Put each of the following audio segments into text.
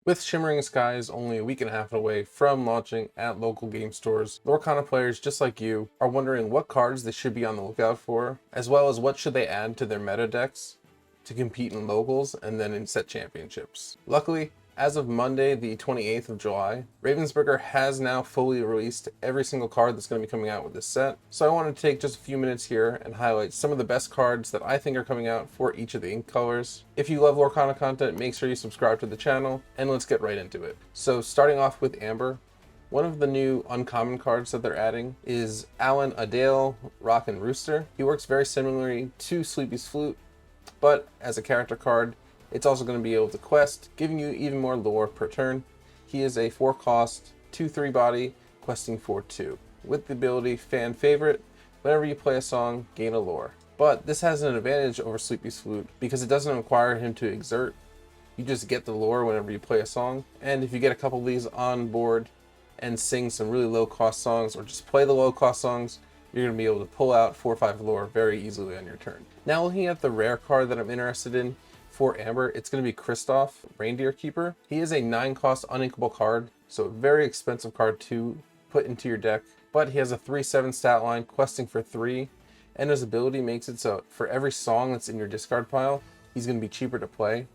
With Shimmering Skies only a week and a half away from launching at local game stores, Lorcana players just like you are wondering what cards they should be on the lookout for, as well as what should they add to their meta decks to compete in locals and then in set championships. Luckily, as of Monday, the 28th of July, Ravensburger has now fully released every single card that's going to be coming out with this set. So I want to take just a few minutes here and highlight some of the best cards that I think are coming out for each of the ink colors. If you love Lorcana content, make sure you subscribe to the channel, and let's get right into it. So starting off with Amber, one of the new uncommon cards that they're adding is Alan Adale, Rockin' Rooster. He works very similarly to Sleepy's Flute, but as a character card, it's also going to be able to quest, giving you even more lore per turn. He is a 4-cost, 2/3 body, questing for 2. With the ability Fan Favorite, whenever you play a song, gain a lore. But this has an advantage over Sleepy's Flute because it doesn't require him to exert. You just get the lore whenever you play a song. And if you get a couple of these on board and sing some really low-cost songs, or just play the low-cost songs, you're going to be able to pull out 4 or 5 lore very easily on your turn. Now looking at the rare card that I'm interested in, for Amber, it's going to be Kristoff, Reindeer Keeper. He is a 9-cost uninkable card, so a very expensive card to put into your deck, but he has a 3/7 stat line, questing for 3, and his ability makes it so for every song that's in your discard pile, he's going to be cheaper to play.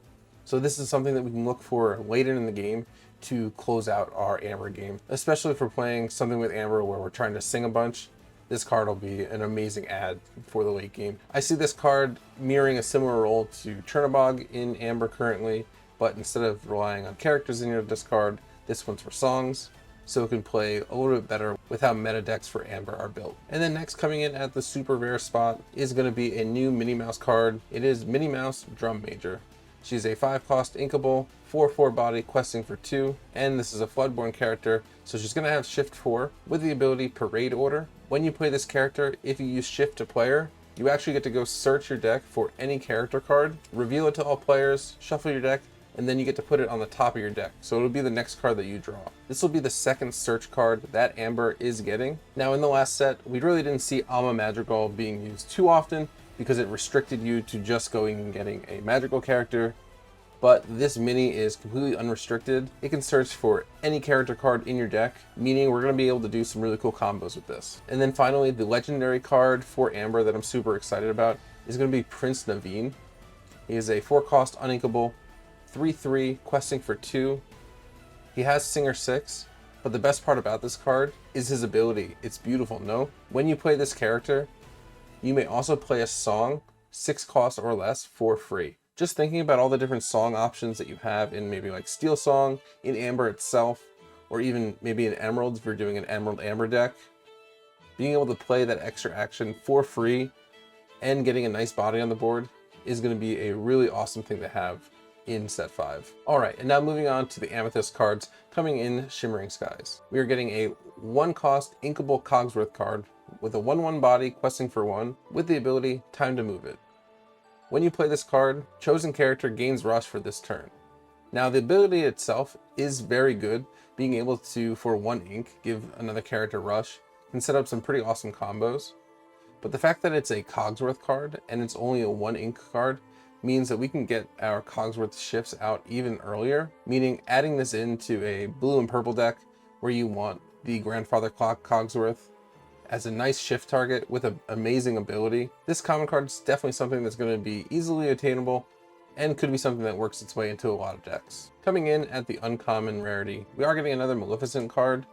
So this is something that we can look for later in the game to close out our Amber game, especially if we're playing something with Amber where we're trying to sing a bunch. This card will be an amazing add for the late game. I see this card mirroring a similar role to Chernobog in Amber currently, but instead of relying on characters in your discard, this one's for songs, so it can play a little bit better with how meta decks for Amber are built. And then next coming in at the super rare spot is going to be a new Minnie Mouse card. It is Minnie Mouse Drum Major. She's a 5-cost inkable, 4/4 body, questing for 2, and this is a Floodborn character, so she's going to have Shift 4 with the ability Parade Order. When you play this character, if you use Shift to Player, you actually get to go search your deck for any character card, reveal it to all players, shuffle your deck, and then you get to put it on the top of your deck. So it'll be the next card that you draw. This will be the second search card that Amber is getting. Now in the last set, we really didn't see Alma Madrigal being used too often because it restricted you to just going and getting a magical character. But this mini is completely unrestricted. It can search for any character card in your deck, meaning we're going to be able to do some really cool combos with this. And then finally, the legendary card for Amber that I'm super excited about is going to be Prince Naveen. He is a 4-cost uninkable, 3/3, questing for 2. He has Singer 6, but the best part about this card is his ability. It's beautiful, no? When you play this character, you may also play a song, 6 costs or less, for free. Just thinking about all the different song options that you have in maybe like Steel Song, in Amber itself, or even maybe in Emeralds if you're doing an Emerald Amber deck, being able to play that extra action for free and getting a nice body on the board is going to be a really awesome thing to have in set 5. Alright, and now moving on to the Amethyst cards coming in Shimmering Skies. We are getting a 1-cost inkable Cogsworth card with a 1/1 body, questing for 1, with the ability Time to Move It. When you play this card, chosen character gains rush for this turn. Now the ability itself is very good, being able to, for 1 ink, give another character rush, can set up some pretty awesome combos. But the fact that it's a Cogsworth card, and it's only a 1 ink card, means that we can get our Cogsworth shifts out even earlier, meaning adding this into a blue and purple deck where you want the Grandfather Clock Cogsworth as a nice shift target with an amazing ability. This common card is definitely something that's going to be easily attainable and could be something that works its way into a lot of decks. Coming in at the uncommon rarity, we are getting another Maleficent card.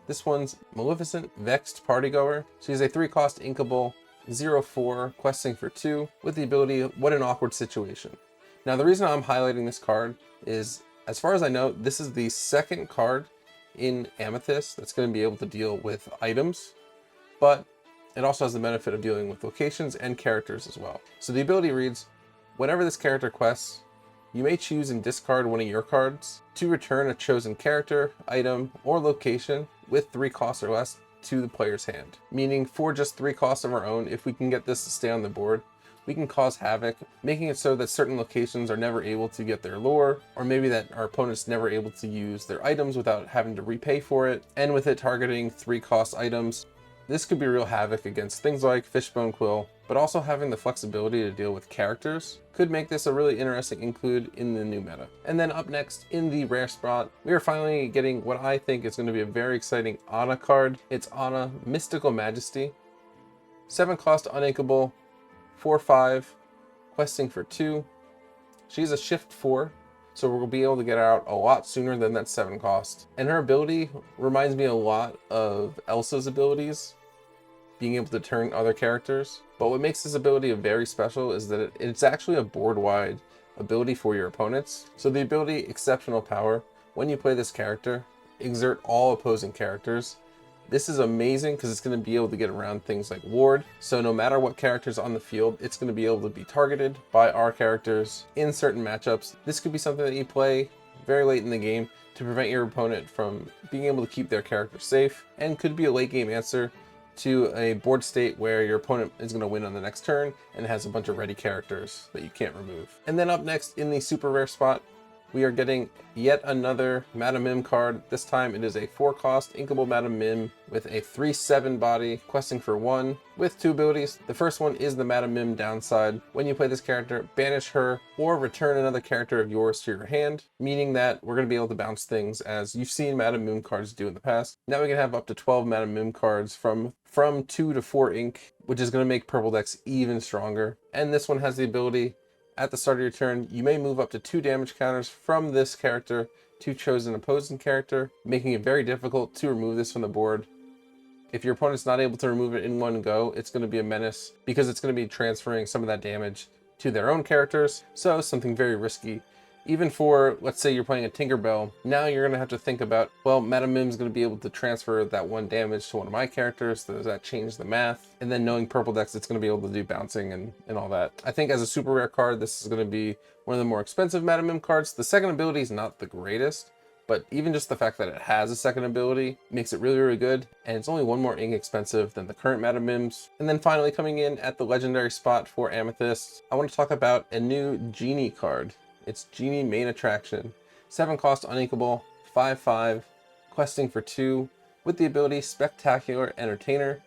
This one's Maleficent Vexed Partygoer. She's a 3-cost inkable, 0/4, questing for 2, with the ability What an Awkward Situation. Now the reason I'm highlighting this card is, as far as I know, this is the second card in Amethyst that's going to be able to deal with items, but it also has the benefit of dealing with locations and characters as well. So the ability reads, whenever this character quests, you may choose and discard one of your cards to return a chosen character, item, or location with 3 costs or less to the player's hand. Meaning for just 3 costs of our own, if we can get this to stay on the board, we can cause havoc, making it so that certain locations are never able to get their lore, or maybe that our opponent's never able to use their items without having to repay for it. And with it targeting 3-cost items, this could be real havoc against things like Fishbone Quill but also having the flexibility to deal with characters could make this a really interesting include in the new meta. And then up next in the rare spot, we are finally getting what I think is going to be a very exciting Ana card. It's Ana Mystical Majesty. 7 cost uninkable, 4/5, questing for 2. She's a shift 4, so we'll be able to get her out a lot sooner than that 7 cost. And her ability reminds me a lot of Elsa's abilities, being able to turn other characters. But what makes this ability very special is that it's actually a board-wide ability for your opponents. So the ability Exceptional Power, when you play this character, exert all opposing characters. This is amazing because it's going to be able to get around things like ward. So no matter what character's on the field, it's going to be able to be targeted by our characters in certain matchups. This could be something that you play very late in the game to prevent your opponent from being able to keep their character safe, and could be a late game answer to a board state where your opponent is going to win on the next turn and has a bunch of ready characters that you can't remove. And then up next in the super rare spot, we are getting yet another Madam Mim card. This time it is a 4 cost inkable Madam Mim with a 3/7 body, questing for 1, with 2 abilities. The first one is the Madam Mim downside. When you play this character, banish her or return another character of yours to your hand, meaning that we're going to be able to bounce things as you've seen Madam Mim cards do in the past. Now we can have up to 12 Madam Mim cards from 2 to 4 ink, which is going to make purple decks even stronger. And this one has the ability, at the start of your turn, you may move up to 2 damage counters from this character to chosen opposing character, making it very difficult to remove this from the board. If your opponent's not able to remove it in one go, it's going to be a menace because it's going to be transferring some of that damage to their own characters. So something very risky. Even for, let's say you're playing a Tinkerbell, now you're going to have to think about, well, Madam Mim's going to be able to transfer that 1 damage to one of my characters. Does that change the math? And then knowing purple decks, it's going to be able to do bouncing and all that. I think as a super rare card, this is going to be one of the more expensive Madam Mim cards. The second ability is not the greatest, but even just the fact that it has a second ability makes it really, really good. And it's only 1 more ink expensive than the current Madam Mims. And then finally coming in at the legendary spot for Amethyst, I want to talk about a new Genie card. It's Genie Main Attraction. 7 cost uninkable, 5/5, questing for 2, with the ability Spectacular Entertainer.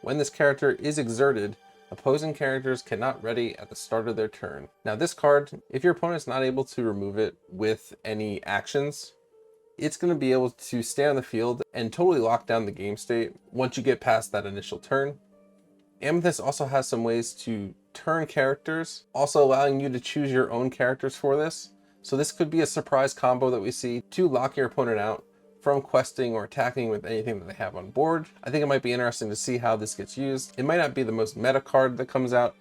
When this character is exerted, opposing characters cannot ready at the start of their turn. Now this card, if your opponent's not able to remove it with any actions, it's going to be able to stay on the field and totally lock down the game state once you get past that initial turn. Amethyst also has some ways to turn characters, also allowing you to choose your own characters for this. So this could be a surprise combo that we see to lock your opponent out from questing or attacking with anything that they have on board. I think it might be interesting to see how this gets used. It might not be the most meta card that comes out,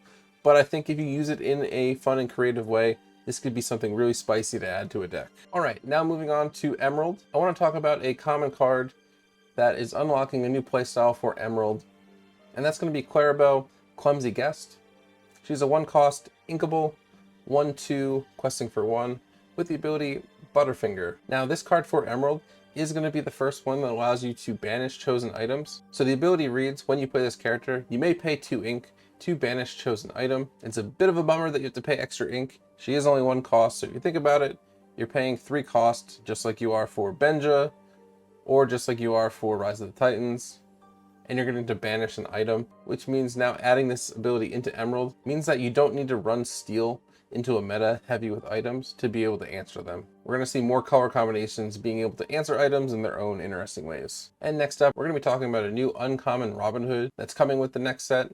but I think if you use it in a fun and creative way, this could be something really spicy to add to a deck. All right, now moving on to Emerald. I want to talk about a common card that is unlocking a new playstyle for Emerald, and that's going to be Clarabelle, Clumsy Guest. She's a 1 cost inkable, 1/2, questing for 1, with the ability Butterfinger. Now this card for Emerald is going to be the first one that allows you to banish chosen items. So the ability reads, when you play this character, you may pay 2 ink to banish chosen item. It's a bit of a bummer that you have to pay extra ink. She is only 1 cost, so if you think about it, you're paying 3 cost, just like you are for Benja, or just like you are for Rise of the Titans. And you're going to banish an item, which means now adding this ability into Emerald means that you don't need to run Steel into a meta heavy with items to be able to answer them. We're going to see more color combinations being able to answer items in their own interesting ways. And next up, we're going to be talking about a new uncommon Robin Hood that's coming with the next set.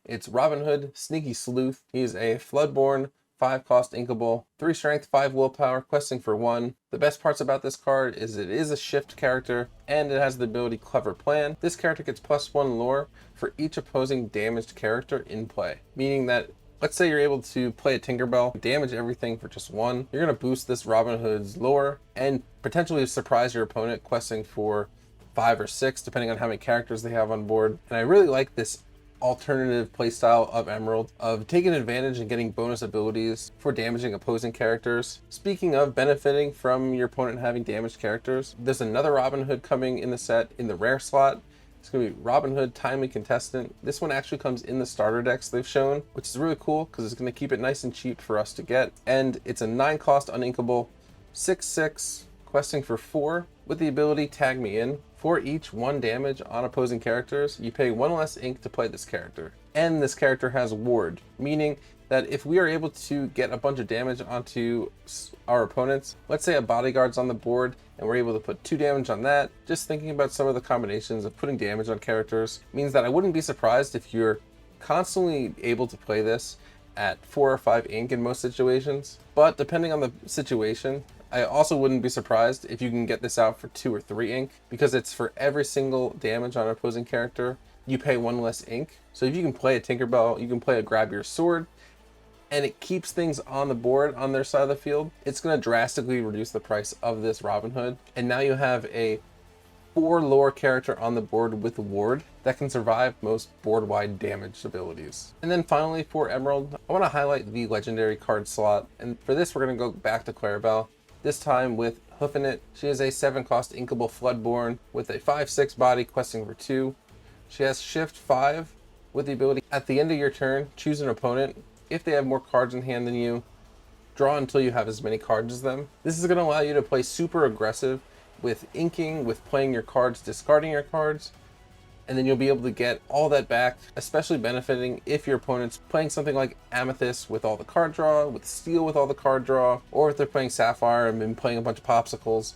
It's Robin Hood Sneaky Sleuth. He's a Floodborn, 5 cost inkable, 3 strength, 5 willpower, questing for 1. The best parts about this card is it is a shift character and it has the ability Clever Plan. This character gets +1 lore for each opposing damaged character in play, meaning that let's say you're able to play a Tinkerbell, damage everything for just 1. You're going to boost this Robin Hood's lore and potentially surprise your opponent questing for 5 or 6, depending on how many characters they have on board. And I really like this alternative playstyle of Emerald, of taking advantage and getting bonus abilities for damaging opposing characters. Speaking of benefiting from your opponent having damaged characters, there's another Robin Hood coming in the set in the rare slot. It's going to be Robin Hood Timely Contestant. This one actually comes in the starter decks they've shown, which is really cool because it's going to keep it nice and cheap for us to get. And it's a 9 cost uninkable, 6/6, questing for 4, with the ability Tag Me In. For each 1 damage on opposing characters, you pay 1 less ink to play this character. and this character has ward, meaning that if we are able to get a bunch of damage onto our opponents, let's say a bodyguard's on the board and we're able to put 2 damage on that, just thinking about some of the combinations of putting damage on characters means that I wouldn't be surprised if you're constantly able to play this at 4 or 5 ink in most situations. But depending on the situation, I also wouldn't be surprised if you can get this out for 2 or 3 ink, because it's for every single damage on an opposing character, you pay 1 less ink. So if you can play a Tinkerbell, you can play a Grab Your Sword, and it keeps things on the board on their side of the field, it's going to drastically reduce the price of this Robin Hood. And now you have a 4 lore character on the board with ward that can survive most board-wide damage abilities. And then finally for Emerald, I want to highlight the legendary card slot. And for this, we're going to go back to Clarabelle, this time with Hoofing It. She is a 7-cost inkable Floodborn with a 5/6 body questing for 2. She has Shift 5 with the ability at the end of your turn, choose an opponent. If they have more cards in hand than you, draw until you have as many cards as them. This is going to allow you to play super aggressive with inking, with playing your cards, discarding your cards, and then you'll be able to get all that back, especially benefiting if your opponent's playing something like Amethyst with all the card draw, with Steel with all the card draw, or if they're playing Sapphire and been playing a bunch of popsicles.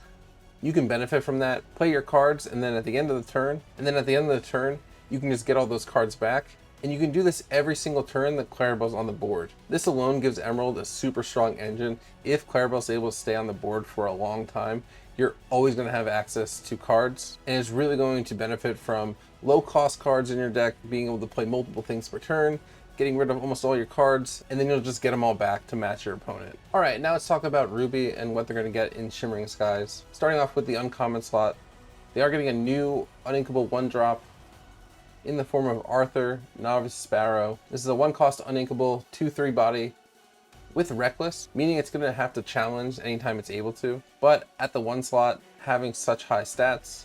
You can benefit from that, play your cards, and then at the end of the turn, you can just get all those cards back. And you can do this every single turn that Clarabelle's on the board. This alone gives Emerald a super strong engine. If Clarabelle's able to stay on the board for a long time, you're always going to have access to cards, and it's really going to benefit from low cost cards in your deck, being able to play multiple things per turn, getting rid of almost all your cards, and then you'll just get them all back to match your opponent. All right, now let's talk about Ruby and what they're going to get in Shimmering Skies. Starting off with the uncommon slot, they are getting a new uninkable 1-drop in the form of Arthur, Novice Sparrow. This is a 1-cost uninkable 2/3 body with Reckless, meaning it's going to have to challenge anytime it's able to. But at the 1 slot, having such high stats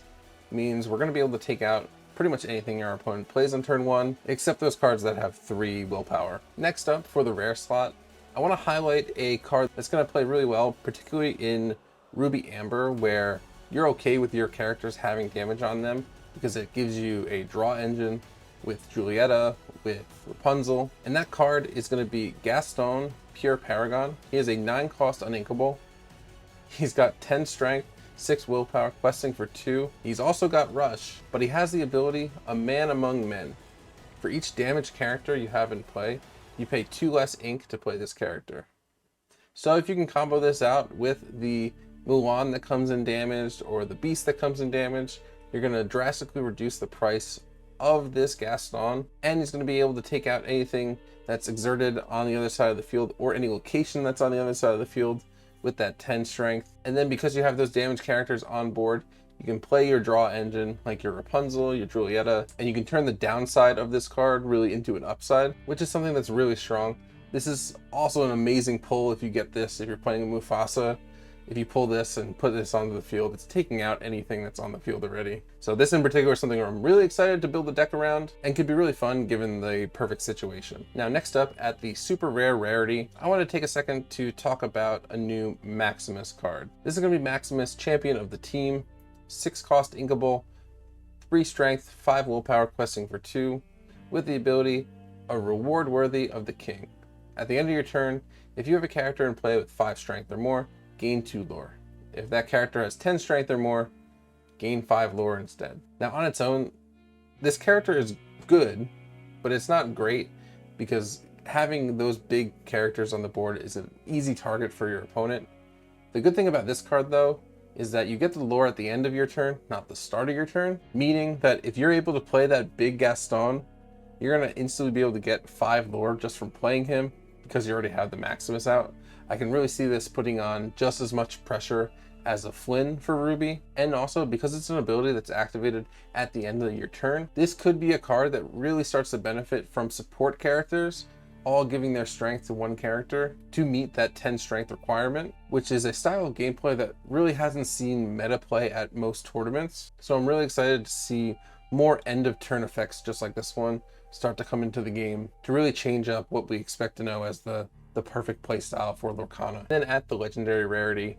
means we're going to be able to take out pretty much anything your opponent plays on turn 1, except those cards that have 3 willpower. Next up, for the rare slot, I want to highlight a card that's going to play really well, particularly in Ruby Amber, where you're okay with your characters having damage on them, because it gives you a draw engine with Julieta, with Rapunzel, and that card is going to be Gaston, Pure Paragon. He is a 9-cost uninkable. He's got 10 strength, 6 willpower, questing for 2. He's also got Rush, but he has the ability A Man Among Men. For each damaged character you have in play, you pay 2 less ink to play this character. So if you can combo this out with the Mulan that comes in damaged, or the Beast that comes in damaged, you're going to drastically reduce the price of this Gaston, and he's going to be able to take out anything that's exerted on the other side of the field, or any location that's on the other side of the field with that 10 strength. And then because you have those damaged characters on board, you can play your draw engine like your Rapunzel, your Julieta, and you can turn the downside of this card really into an upside, which is something that's really strong. This is also an amazing pull if you get this, if you're playing a Mufasa. If you pull this and put this onto the field, it's taking out anything that's on the field already. So this in particular is something I'm really excited to build a deck around, and could be really fun given the perfect situation. Now next up, at the super rare rarity, I want to take a second to talk about a new Maximus card. This is going to be Maximus, champion of the team, 6-cost inkable, 3 strength, 5 willpower, questing for 2, with the ability A Reward Worthy of the King. At the end of your turn, if you have a character in play with 5 strength or more, gain 2 lore. If that character has 10 strength or more, gain 5 lore instead. Now on its own, this character is good, but it's not great, because having those big characters on the board is an easy target for your opponent. The good thing about this card though, is that you get the lore at the end of your turn, not the start of your turn, meaning that if you're able to play that big Gaston, you're going to instantly be able to get 5 lore just from playing him, because you already have the Maximus out. I can really see this putting on just as much pressure as a Flynn for Ruby, and also because it's an ability that's activated at the end of your turn, this could be a card that really starts to benefit from support characters all giving their strength to one character to meet that 10 strength requirement, which is a style of gameplay that really hasn't seen meta play at most tournaments. So I'm really excited to see more end of turn effects just like this one start to come into the game to really change up what we expect to know as the perfect playstyle for Lorcana. Then at the legendary rarity,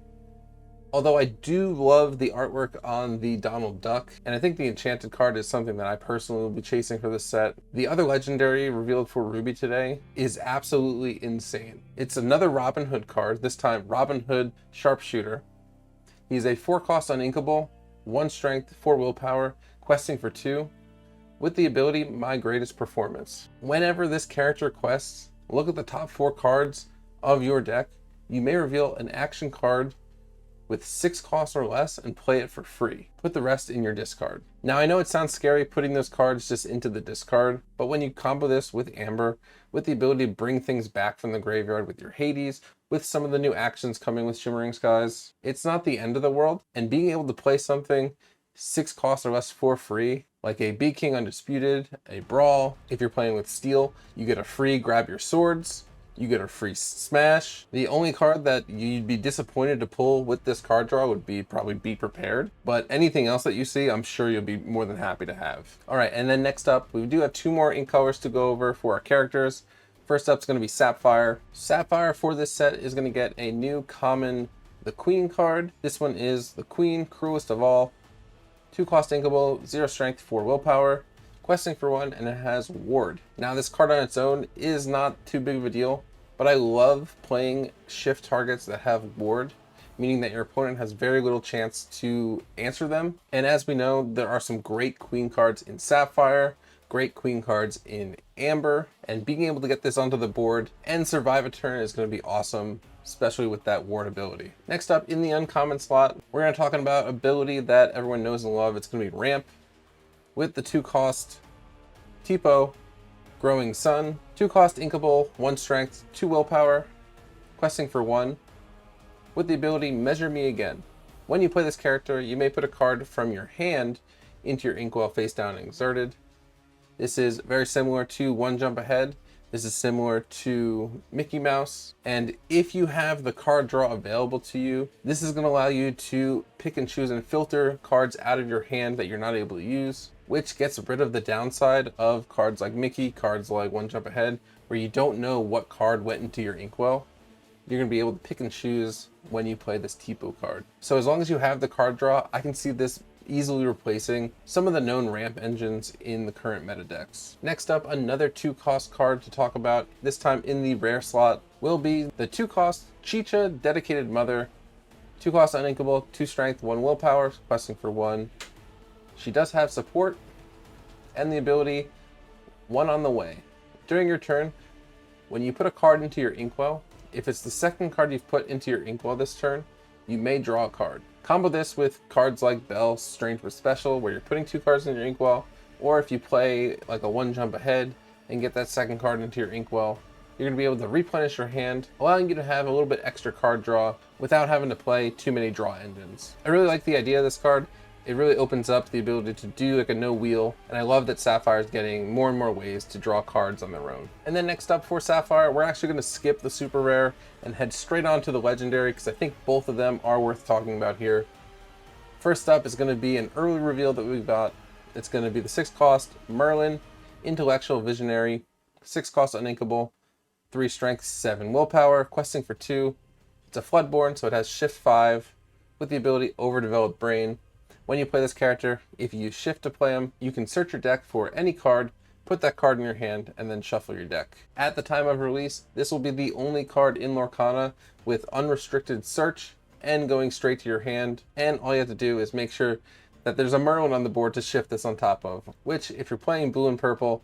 Although I do love the artwork on the Donald Duck, and I think the enchanted card is something that I personally will be chasing for this set. The other legendary revealed for Ruby today is absolutely insane. It's another Robin Hood card, this time Robin Hood Sharpshooter. He's a 4-cost uninkable, 1 strength, 4 willpower, questing for 2, with the ability My Greatest Performance. Whenever this character quests, look at the top 4 cards of your deck. You may reveal an action card with 6 costs or less and play it for free. Put the rest in your discard. Now I know it sounds scary putting those cards just into the discard, but when you combo this with Amber, with the ability to bring things back from the graveyard with your Hades, with some of the new actions coming with Shimmering Skies, it's not the end of the world, and being able to play something 6 costs or less for free, like a Big King Undisputed, a Brawl. If you're playing with Steel, you get a free Grab Your Swords, you get a free Smash. The only card that you'd be disappointed to pull with this card draw would be probably Be Prepared, but anything else that you see, I'm sure you'll be more than happy to have. All right, and then next up, we do have 2 more ink colors to go over for our characters. First up is going to be Sapphire. Sapphire for this set is going to get a new common, the Queen card. This one is the Queen, Cruelest of All. 2-cost inkable, 0 strength, 4 willpower. Questing for 1, and it has Ward. Now this card on its own is not too big of a deal, but I love playing shift targets that have Ward, meaning that your opponent has very little chance to answer them. And as we know, there are some great Queen cards in Sapphire, great Queen cards in Amber, and being able to get this onto the board and survive a turn is going to be awesome, especially with that Ward ability. Next up in the uncommon slot, we're going to talk about ability that everyone knows and love. It's going to be Ramp, with the 2-cost Tipo, Growing Sun, 2-cost inkable, 1 strength, 2 willpower, questing for 1, with the ability Measure Me Again. When you play this character, you may put a card from your hand into your inkwell face down and exerted. This is very similar to One Jump Ahead. This is similar to Mickey Mouse. And if you have the card draw available to you, this is going to allow you to pick and choose and filter cards out of your hand that you're not able to use, which gets rid of the downside of cards like Mickey, cards like One Jump Ahead, where you don't know what card went into your inkwell. You're going to be able to pick and choose when you play this Tipo card. So as long as you have the card draw, I can see this easily replacing some of the known ramp engines in the current meta decks. Next up, another 2-cost card to talk about, this time in the rare slot, will be the 2-cost Chicha, Dedicated Mother. 2-cost uninkable, 2 strength, 1 willpower, questing for 1. She does have support and the ability One on the Way. During your turn, when you put a card into your inkwell, if it's the second card you've put into your inkwell this turn, you may draw a card. Combo this with cards like Belle, Strange but Special, where you're putting 2 cards in your inkwell, or if you play like a One Jump Ahead and get that second card into your inkwell, you're going to be able to replenish your hand, allowing you to have a little bit extra card draw without having to play too many draw engines. I really like the idea of this card. It really opens up the ability to do like a no wheel, and I love that Sapphire is getting more and more ways to draw cards on their own. And then next up for Sapphire, we're actually going to skip the super rare and head straight on to the legendary, because I think both of them are worth talking about here. First up is going to be an early reveal that we've got. It's going to be the 6-cost Merlin, Intellectual Visionary, 6-cost uninkable, 3 strength, 7 willpower, questing for 2. It's a Floodborn, so it has Shift 5 with the ability Overdeveloped Brain. When you play this character, if you use Shift to play him, you can search your deck for any card, put that card in your hand, and then shuffle your deck. At the time of release, this will be the only card in Lorcana with unrestricted search and going straight to your hand, and all you have to do is make sure that there's a Merlin on the board to shift this on top of, which if you're playing blue and purple,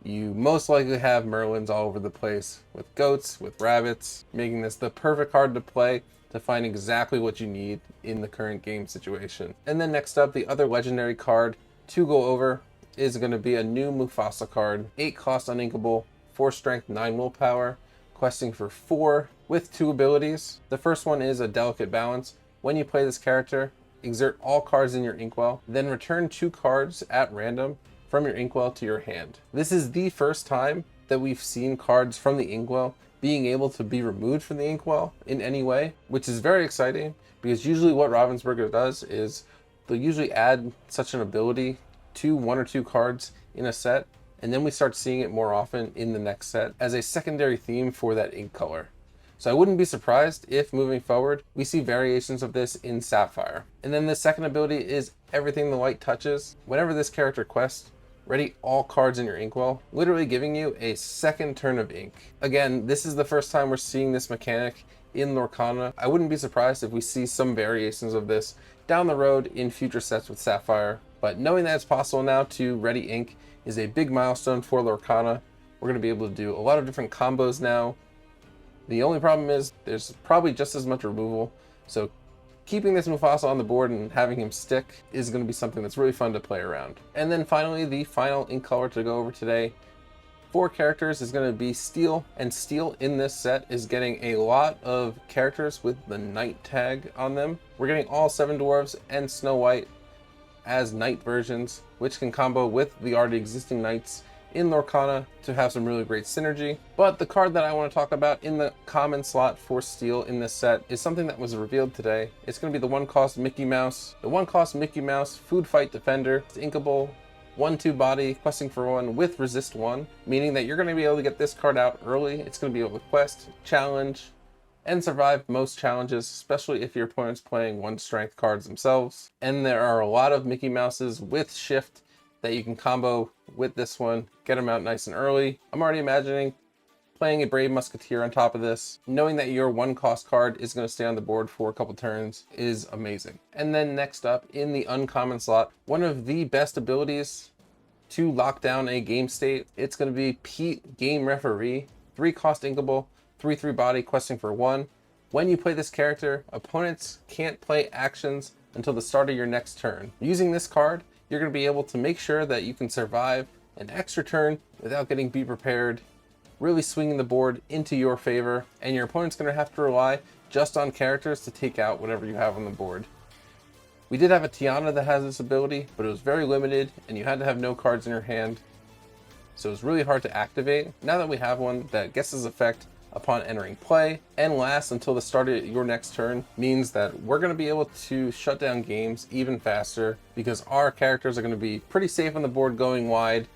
you most likely have Merlins all over the place, with goats, with rabbits, making this the perfect card to play to find exactly what you need in the current game situation. And then next up, the other legendary card to go over is going to be a new Mufasa card, 8-cost uninkable, 4 strength, 9 willpower, questing for 4 with 2 abilities. The first one is a Delicate Balance. When you play this character, exert all cards in your inkwell, then return 2 cards at random from your inkwell to your hand. This is the first time that we've seen cards from the inkwell being able to be removed from the inkwell in any way, which is very exciting, because usually what Ravensburger does is they'll usually add such an ability to 1 or 2 cards in a set, and then we start seeing it more often in the next set as a secondary theme for that ink color. So I wouldn't be surprised if moving forward, we see variations of this in Sapphire. And then the second ability is Everything the Light Touches. Whenever this character quests, ready all cards in your inkwell, literally giving you a second turn of ink. Again, this is the first time we're seeing this mechanic in Lorcana. I wouldn't be surprised if we see some variations of this down the road in future sets with Sapphire. But knowing that it's possible now to ready ink is a big milestone for Lorcana. We're going to be able to do a lot of different combos now. The only problem is there's probably just as much removal, so keeping this Mufasa on the board and having him stick is going to be something that's really fun to play around. And then finally, the final ink color to go over today, 4 characters, is going to be Steel, and Steel in this set is getting a lot of characters with the Knight tag on them. We're getting all 7 Dwarves and Snow White as Knight versions, which can combo with the already existing Knights in Lorcana to have some really great synergy. But the card that I want to talk about in the common slot for Steel in this set is something that was revealed today. It's going to be the 1-cost Mickey Mouse. The 1-cost Mickey Mouse Food Fight Defender. It's inkable, 1/2 body, questing for 1 with resist 1, meaning that you're going to be able to get this card out early. It's going to be able to quest, challenge, and survive most challenges, especially if your opponent's playing 1-strength cards themselves. And there are a lot of Mickey Mouses with shift that you can combo with this one, get them out nice and early. I'm already imagining playing a Brave Musketeer on top of this. Knowing that your 1-cost card is going to stay on the board for a couple turns is amazing. And then next up in the uncommon slot, one of the best abilities to lock down a game state, it's going to be Pete Game Referee, 3-cost inkable, 3/3 body, questing for 1. When you play this character, opponents can't play actions until the start of your next turn. Using this card, you're going to be able to make sure that you can survive an extra turn without getting Be Prepared, really swinging the board into your favor, and your opponent's going to have to rely just on characters to take out whatever you have on the board. We did have a Tiana that has this ability, but it was very limited and you had to have no cards in your hand, so it was really hard to activate. Now that we have one that gets this effect upon entering play and lasts until the start of your next turn, means that we're going to be able to shut down games even faster because our characters are going to be pretty safe on the board going wide,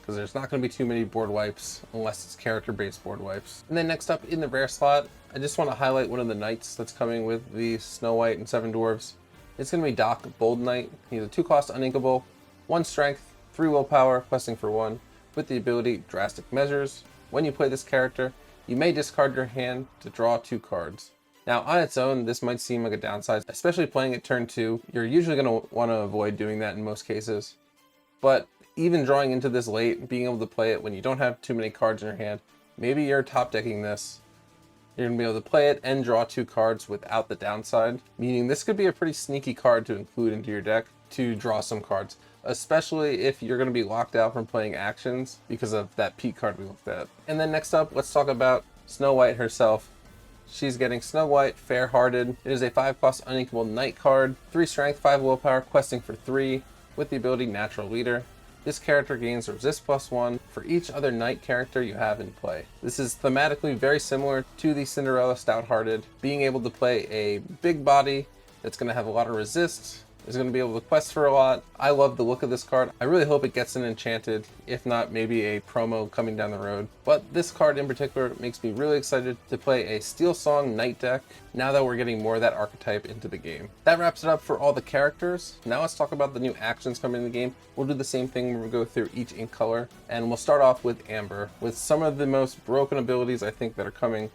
because there's not going to be too many board wipes unless it's character-based board wipes. And then next up in the rare slot, I just want to highlight one of the Knights that's coming with the Snow White and 7 Dwarves. It's going to be Doc Bold Knight. He's a 2-cost uninkable, 1 strength, 3 willpower, questing for 1, with the ability Drastic Measures. When you play this character, you may discard your hand to draw 2 cards. Now on its own, this might seem like a downside, especially playing at turn 2. You're usually going to want to avoid doing that in most cases. But even drawing into this late, being able to play it when you don't have too many cards in your hand, maybe you're top decking this, you're going to be able to play it and draw 2 cards without the downside, meaning this could be a pretty sneaky card to include into your deck to draw some cards, especially if you're going to be locked out from playing actions because of that Pete card we looked at. And then next up, let's talk about Snow White herself. She's getting Snow White Fair-Hearted. It is a 5-cost uninkable Knight card, 3 strength, 5 willpower, questing for 3, with the ability Natural Leader. This character gains resist +1 for each other Knight character you have in play. This is thematically very similar to the Cinderella Stout-Hearted, being able to play a big body that's going to have a lot of resist, is going to be able to quest for a lot. I love the look of this card. I really hope it gets an enchanted, if not maybe a promo coming down the road. But this card in particular makes me really excited to play a Steel Song Knight deck now that we're getting more of that archetype into the game. That wraps it up for all the characters. Now let's talk about the new actions coming in the game. We'll do the same thing when we go through each ink color, and we'll start off with Amber, with some of the most broken abilities I think that are coming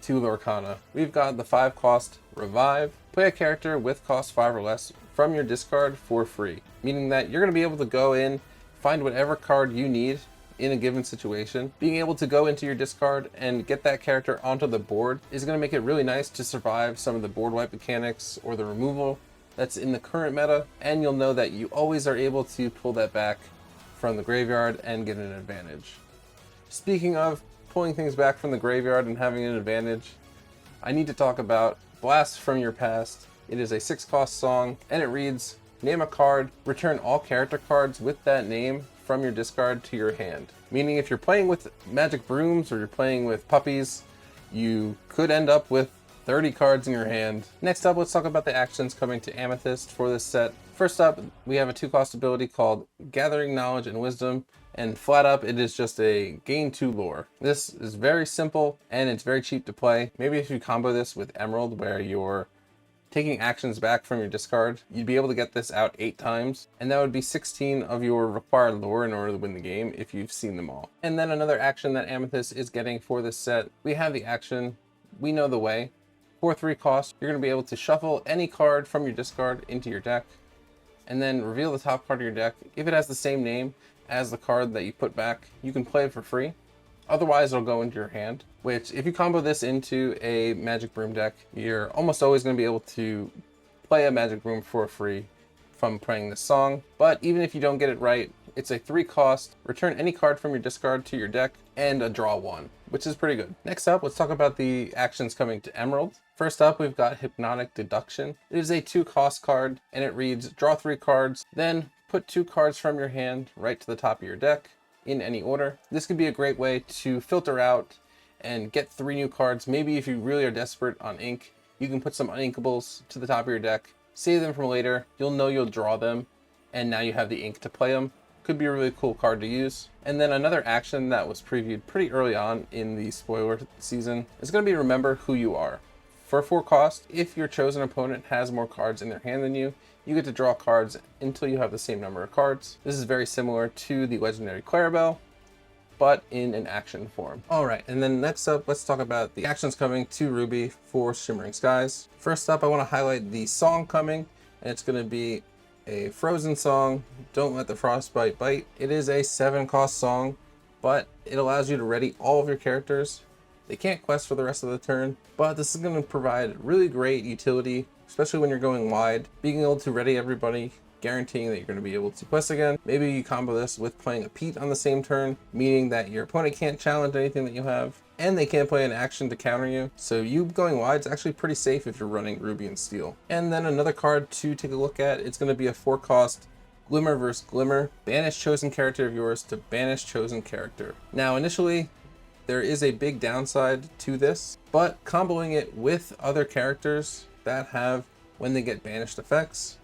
to Lorcana. We've got the 5-cost Revive. Play a character with cost 5 or less from your discard for free, meaning that you're going to be able to go in, find whatever card you need in a given situation. Being able to go into your discard and get that character onto the board is going to make it really nice to survive some of the board wipe mechanics or the removal that's in the current meta, and you'll know that you always are able to pull that back from the graveyard and get an advantage. Speaking of pulling things back from the graveyard and having an advantage, I need to talk about Blast from Your Past. It is a 6-cost song, and it reads, name a card, return all character cards with that name from your discard to your hand. Meaning if you're playing with magic brooms or you're playing with puppies, you could end up with 30 cards in your hand. Next up, let's talk about the actions coming to Amethyst for this set. First up, we have a 2-cost ability called Gathering Knowledge and Wisdom, and flat up, it is just a gain 2 lore. This is very simple and it's very cheap to play. Maybe if you combo this with Emerald, where you're taking actions back from your discard, you'd be able to get this out 8 times, and that would be 16 of your required lore in order to win the game if you've seen them all. And then another action that Amethyst is getting for this set, we have the action We Know the Way. For 3 costs, you're going to be able to shuffle any card from your discard into your deck, and then reveal the top card of your deck. If it has the same name as the card that you put back, you can play it for free. Otherwise, it'll go into your hand, which if you combo this into a Magic Broom deck, you're almost always going to be able to play a Magic Broom for free from playing this song. But even if you don't get it right, it's a 3-cost, return any card from your discard to your deck, and a draw 1, which is pretty good. Next up, let's talk about the actions coming to Emerald. First up, we've got Hypnotic Deduction. It is a 2-cost card, and it reads, draw 3 cards, then put 2 cards from your hand right to the top of your deck in any order. This could be a great way to filter out and get 3 new cards. Maybe if you really are desperate on ink, you can put some uninkables to the top of your deck, save them for later, you'll know you'll draw them, and now you have the ink to play them. Could be a really cool card to use. And then another action that was previewed pretty early on in the spoiler season is going to be Remember Who You Are. For 4 cost, if your chosen opponent has more cards in their hand than you, you get to draw cards until you have the same number of cards. This is very similar to the legendary Clarabelle, but in an action form. All right, and then next up, let's talk about the actions coming to Ruby for Shimmering Skies. First up, I want to highlight the song coming, and it's going to be a Frozen song, Don't Let the Frostbite Bite. It is a 7-cost song, but it allows you to ready all of your characters. They can't quest for the rest of the turn, but this is going to provide really great utility, especially when you're going wide. Being able to ready everybody, guaranteeing that you're going to be able to quest again. Maybe you combo this with playing a Pete on the same turn, meaning that your opponent can't challenge anything that you have, and they can't play an action to counter you. So you going wide is actually pretty safe if you're running Ruby and Steel. And then another card to take a look at, it's going to be a 4-cost Glimmer vs. Glimmer. Banish chosen character of yours to banish chosen character. Now initially, there is a big downside to this, but comboing it with other characters that have when they get banished effects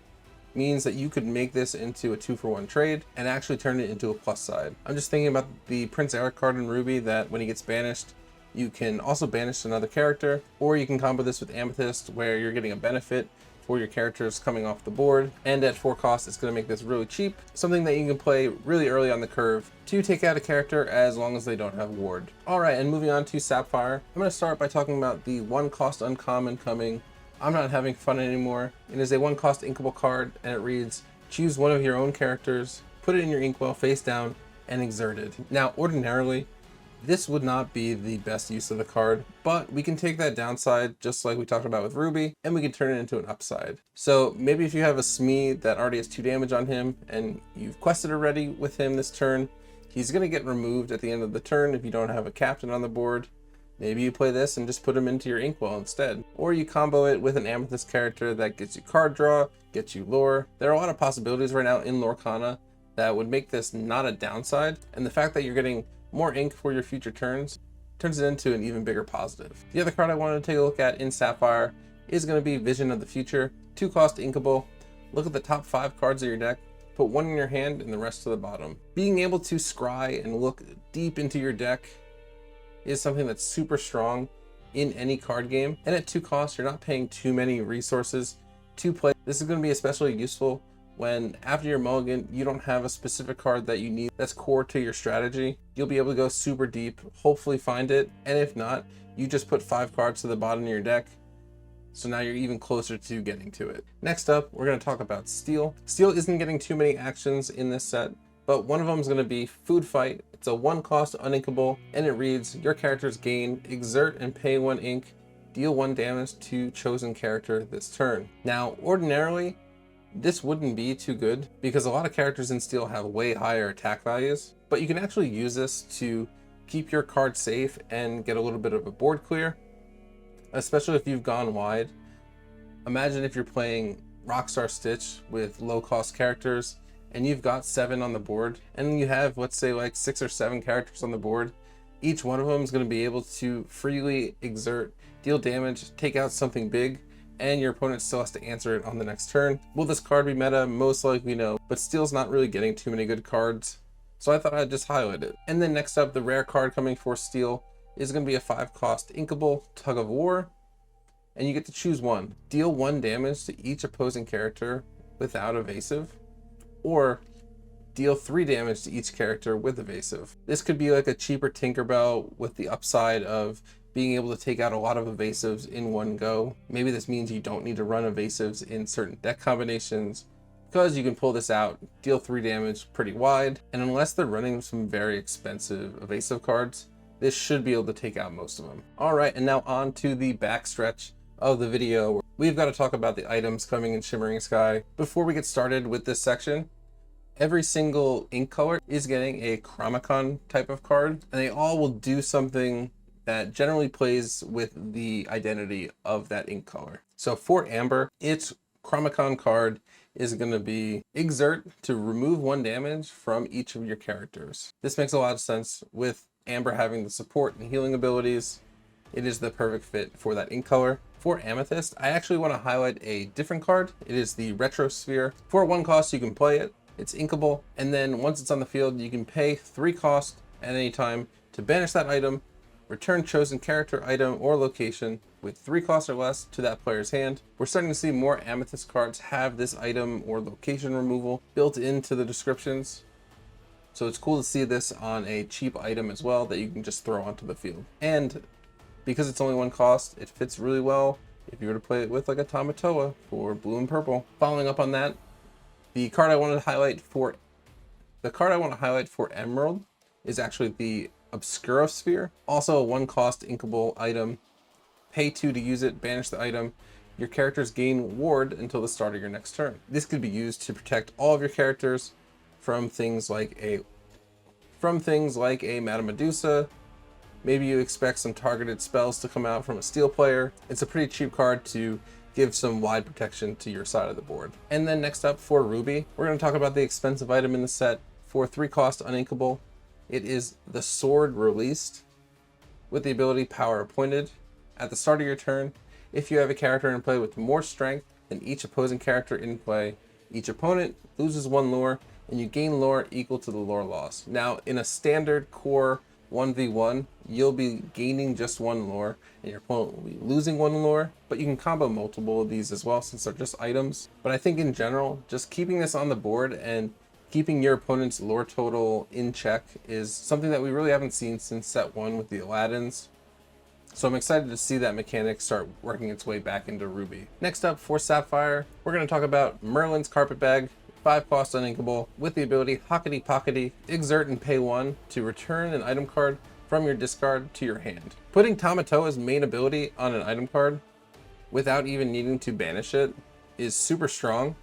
means that you could make this into a 2-for-1 trade and actually turn it into a plus side. I'm just thinking about the Prince Eric card in Ruby that when he gets banished, you can also banish another character, or you can combo this with Amethyst where you're getting a benefit for your characters coming off the board. And at 4 costs, it's going to make this really cheap, something that you can play really early on the curve to take out a character as long as they don't have ward. All right, and moving on to Sapphire, I'm going to start by talking about the 1-cost uncommon coming. I'm Not Having Fun Anymore. It is a 1-cost inkable card, and it reads, choose one of your own characters, put it in your inkwell face down, and exert it. Now, ordinarily, this would not be the best use of the card, but we can take that downside just like we talked about with Ruby, and we can turn it into an upside. So maybe if you have a Smee that already has 2 damage on him, and you've quested already with him this turn, he's going to get removed at the end of the turn if you don't have a captain on the board. Maybe you play this and just put him into your inkwell instead. Or you combo it with an Amethyst character that gets you card draw, gets you lore. There are a lot of possibilities right now in Lorcana that would make this not a downside, and the fact that you're getting more ink for your future turns turns it into an even bigger positive. The other card I wanted to take a look at in Sapphire is going to be Vision of the Future. 2-cost inkable. Look at the top 5 cards of your deck, put 1 in your hand and the rest to the bottom. Being able to scry and look deep into your deck is something that's super strong in any card game, and at 2 costs, you're not paying too many resources to play. This is going to be especially useful when after your mulligan, you don't have a specific card that you need that's core to your strategy. You'll be able to go super deep, hopefully find it, and if not, you just put 5 cards to the bottom of your deck, so now you're even closer to getting to it. Next up, we're going to talk about Steel. Steel isn't getting too many actions in this set, but one of them is going to be Food Fight. It's a 1-cost uninkable, and it reads, your characters gain exert and pay 1 ink, deal 1 damage to chosen character this turn. Now, ordinarily, this wouldn't be too good because a lot of characters in Steel have way higher attack values, but you can actually use this to keep your card safe and get a little bit of a board clear, especially if you've gone wide. Imagine if you're playing Rockstar Stitch with low-cost characters and you've got 7 on the board, and you have, let's say, like 6 or 7 characters on the board. Each one of them is going to be able to freely exert deal damage, take out something big, and your opponent still has to answer it on the next turn. Will this card be meta? Most likely no, but Steel's not really getting too many good cards, so I thought I'd just highlight it. And then next up, the rare card coming for Steel is going to be a 5-cost Inkable Tug of War, and you get to choose one. Deal 1 damage to each opposing character without evasive, or deal 3 damage to each character with evasive. This could be like a cheaper Tinkerbell with the upside of being able to take out a lot of evasives in one go. Maybe this means you don't need to run evasives in certain deck combinations, because you can pull this out, deal 3 damage pretty wide, and unless they're running some very expensive evasive cards, this should be able to take out most of them. All right, and now on to the backstretch of the video. We've got to talk about the items coming in Shimmering Sky. Before we get started with this section, every single ink color is getting a Chromacon type of card, and they all will do something that generally plays with the identity of that ink color. So for Amber, its Chromacon card is going to be Exert to remove 1 damage from each of your characters. This makes a lot of sense with Amber having the support and healing abilities. It is the perfect fit for that ink color. For Amethyst, I actually want to highlight a different card. It is the Retro Sphere. For 1 cost, you can play it. It's inkable, and then once it's on the field, you can pay 3 cost at any time to banish that item, return chosen character, item, or location with 3 costs or less to that player's hand. We're starting to see more Amethyst cards have this item or location removal built into the descriptions. So it's cool to see this on a cheap item as well that you can just throw onto the field. And because it's only 1 cost, it fits really well if you were to play it with like a Tamatoa for blue and purple. Following up on that, the card I want to highlight for Emerald is actually the Obscurosphere, also a 1 cost inkable item. Pay 2 to use it, banish the item. Your characters gain ward until the start of your next turn. This could be used to protect all of your characters from things like a Madame Medusa. Maybe you expect some targeted spells to come out from a Steel player. It's a pretty cheap card to give some wide protection to your side of the board. And then next up for Ruby, we're going to talk about the expensive item in the set. For 3 cost uninkable, it is the Sword Released with the ability Power Appointed. At the start of your turn, if you have a character in play with more strength than each opposing character in play, each opponent loses 1 lore, and you gain lore equal to the lore loss. Now, in a standard core 1v1, you'll be gaining just 1 lore, and your opponent will be losing 1 lore, but you can combo multiple of these as well since they're just items. But I think in general, just keeping this on the board and keeping your opponent's lore total in check is something that we really haven't seen since set 1 with the Aladdins. So I'm excited to see that mechanic start working its way back into Ruby. Next up for Sapphire, we're going to talk about Merlin's Carpetbag, 5 cost uninkable, with the ability Hockety Pockety, Exert and pay 1 to return an item card from your discard to your hand. Putting Tamatoa's main ability on an item card without even needing to banish it is super strong,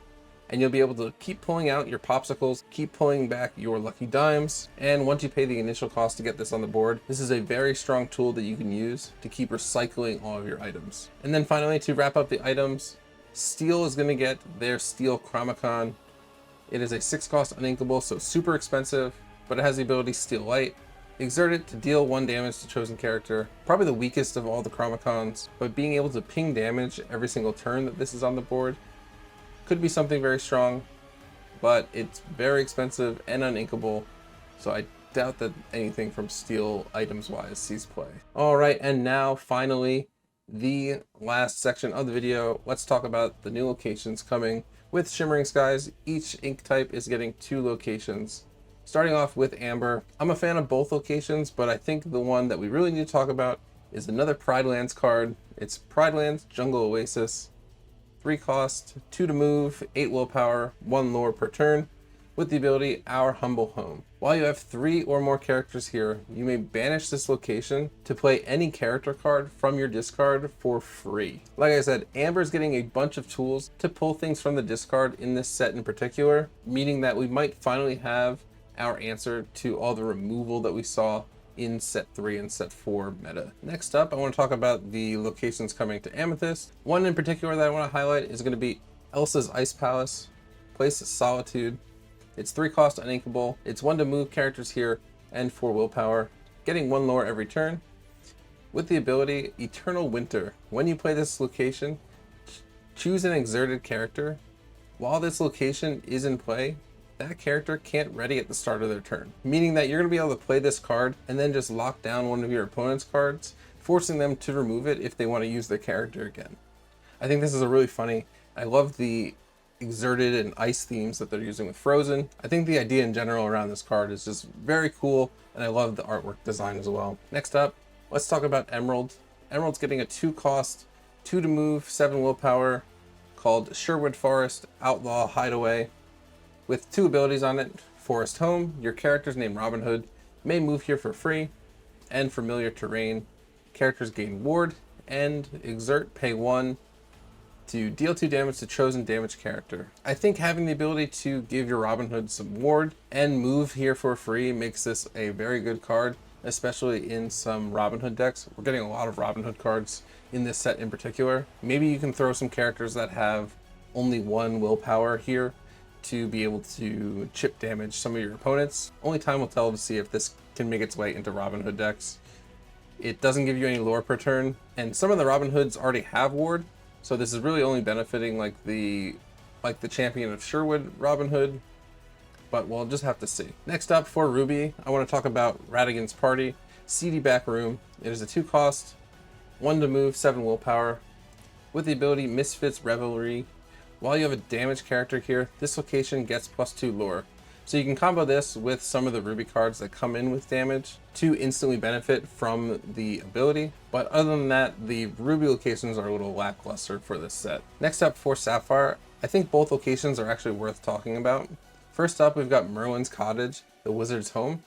and you'll be able to keep pulling out your popsicles, keep pulling back your lucky dimes, and once you pay the initial cost to get this on the board, this is a very strong tool that you can use to keep recycling all of your items. And then finally, to wrap up the items, Steel is going to get their Steel Chromacon. It is a 6 cost uninkable, so super expensive, but it has the ability Steel Light. Exert it to deal 1 damage to chosen character. Probably the weakest of all the Chromacons, but being able to ping damage every single turn that this is on the board could be something very strong, but it's very expensive and uninkable, so I doubt that anything from Steel items wise sees play. All right, and now finally, the last section of the video. Let's talk about the new locations coming with Shimmering Skies. Each ink type is getting 2 locations. Starting off with Amber, I'm a fan of both locations, but I think the one that we really need to talk about is another Pride Lands card. It's Pride Lands Jungle Oasis. 3 cost, 2 to move, 8 willpower, 1 lore per turn, with the ability Our Humble Home. While you have 3 or more characters here, you may banish this location to play any character card from your discard for free. Like I said, Amber's getting a bunch of tools to pull things from the discard in this set in particular, meaning that we might finally have our answer to all the removal that we saw in set 3 and set 4 meta. Next up, I want to talk about the locations coming to Amethyst. One in particular that I want to highlight is going to be Elsa's Ice Palace, Place of Solitude. It's 3 cost uninkable. It's 1 to move characters here and 4 willpower, getting 1 lore every turn. with the ability Eternal Winter. When you play this location, choose an exerted character. While this location is in play, that character can't ready at the start of their turn, meaning that you're going to be able to play this card and then just lock down one of your opponent's cards, forcing them to remove it if they want to use their character again. I think this is a really funny. I love the exerted and ice themes that they're using with Frozen. I think the idea in general around this card is just very cool, and I love the artwork design as well. Next up, let's talk about Emerald. Emerald's getting a 2-cost, 2 to move, 7 willpower, called Sherwood Forest Outlaw Hideaway, with 2 abilities on it. Forest Home, your character's named Robin Hood, may move here for free, and Familiar Terrain. Characters gain Ward, and Exert, pay 1 to deal 2 damage to chosen damage character. I think having the ability to give your Robin Hood some Ward and move here for free makes this a very good card, especially in some Robin Hood decks. We're getting a lot of Robin Hood cards in this set in particular. Maybe you can throw some characters that have only 1 willpower here to be able to chip damage some of your opponents. Only time will tell to see if this can make its way into Robin Hood decks. It doesn't give you any lore per turn, and some of the Robin Hoods already have Ward, so this is really only benefiting like the Champion of Sherwood Robin Hood, but we'll just have to see. Next up for Ruby, I want to talk about Radigan's Party, Seedy Back Room. It is a 2-cost, 1 to move, 7 willpower, with the ability Misfits Revelry. While you have a damage character here, this location gets +2 lore. So you can combo this with some of the Ruby cards that come in with damage to instantly benefit from the ability. But other than that, the Ruby locations are a little lackluster for this set. Next up for Sapphire, I think both locations are actually worth talking about. First up, we've got Merlin's Cottage, the Wizard's Home.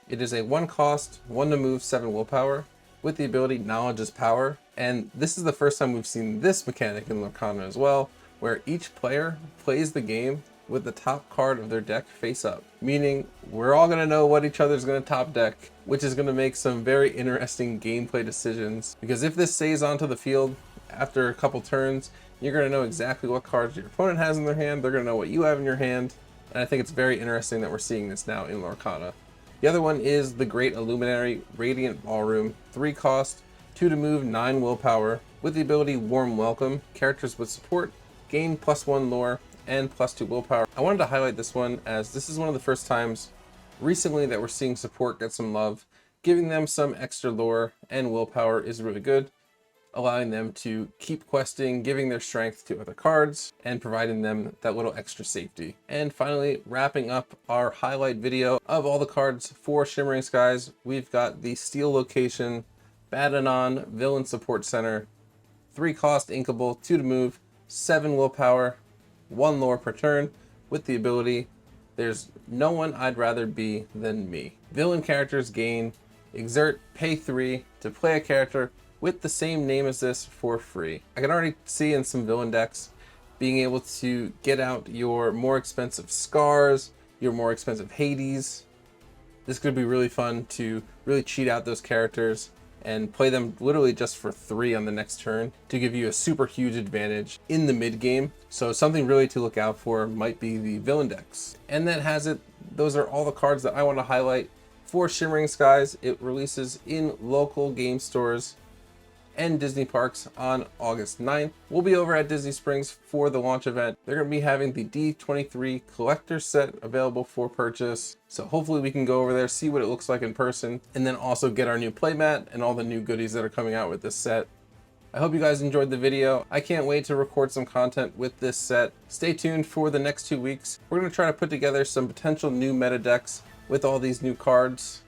It is a 1-cost, 1 to move, 7 willpower, with the ability Knowledge is Power. And this is the first time we've seen this mechanic in Lorcana as well, where each player plays the game with the top card of their deck face up, meaning we're all going to know what each other's going to top deck, which is going to make some very interesting gameplay decisions, because if this stays onto the field after a couple turns, you're going to know exactly what cards your opponent has in their hand, they're going to know what you have in your hand, and I think it's very interesting that we're seeing this now in Lorcana. The other one is the Great Illuminary Radiant Ballroom, 3-cost, 2 to move, 9 willpower, with the ability Warm Welcome. Characters with support gain +1 lore and +2 willpower. I wanted to highlight this one as this is one of the first times recently that we're seeing support get some love. Giving them some extra lore and willpower is really good, allowing them to keep questing, giving their strength to other cards, and providing them that little extra safety. And finally, wrapping up our highlight video of all the cards for Shimmering Skies, we've got the Steel location, Badanon Villain Support Center, 3-cost inkable, 2 to move, 7 willpower, 1 lore per turn, with the ability There's No One I'd Rather Be Than Me. Villain characters gain Exert, pay 3 to play a character with the same name as this for free. I can already see in some villain decks being able to get out your more expensive Scars, your more expensive Hades. This could be really fun to really cheat out those characters and play them literally just for 3 on the next turn to give you a super huge advantage in the mid game. So something really to look out for might be the villain decks. And that has it. Those are all the cards that I want to highlight for Shimmering Skies. It releases in local game stores and Disney parks on August 9th. We'll be over at Disney Springs for the launch event. They're going to be having the D23 collector set available for purchase. So hopefully we can go over there, see what it looks like in person, and then also get our new playmat and all the new goodies that are coming out with this set. I hope you guys enjoyed the video. I can't wait to record some content with this set. Stay tuned for the next 2 weeks. We're going to try to put together some potential new meta decks with all these new cards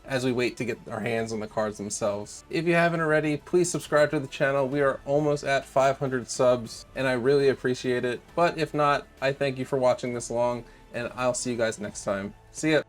as we wait to get our hands on the cards themselves. If you haven't already, please subscribe to the channel. We are almost at 500 subs and I really appreciate it. But if not, I thank you for watching this long and I'll see you guys next time. See ya.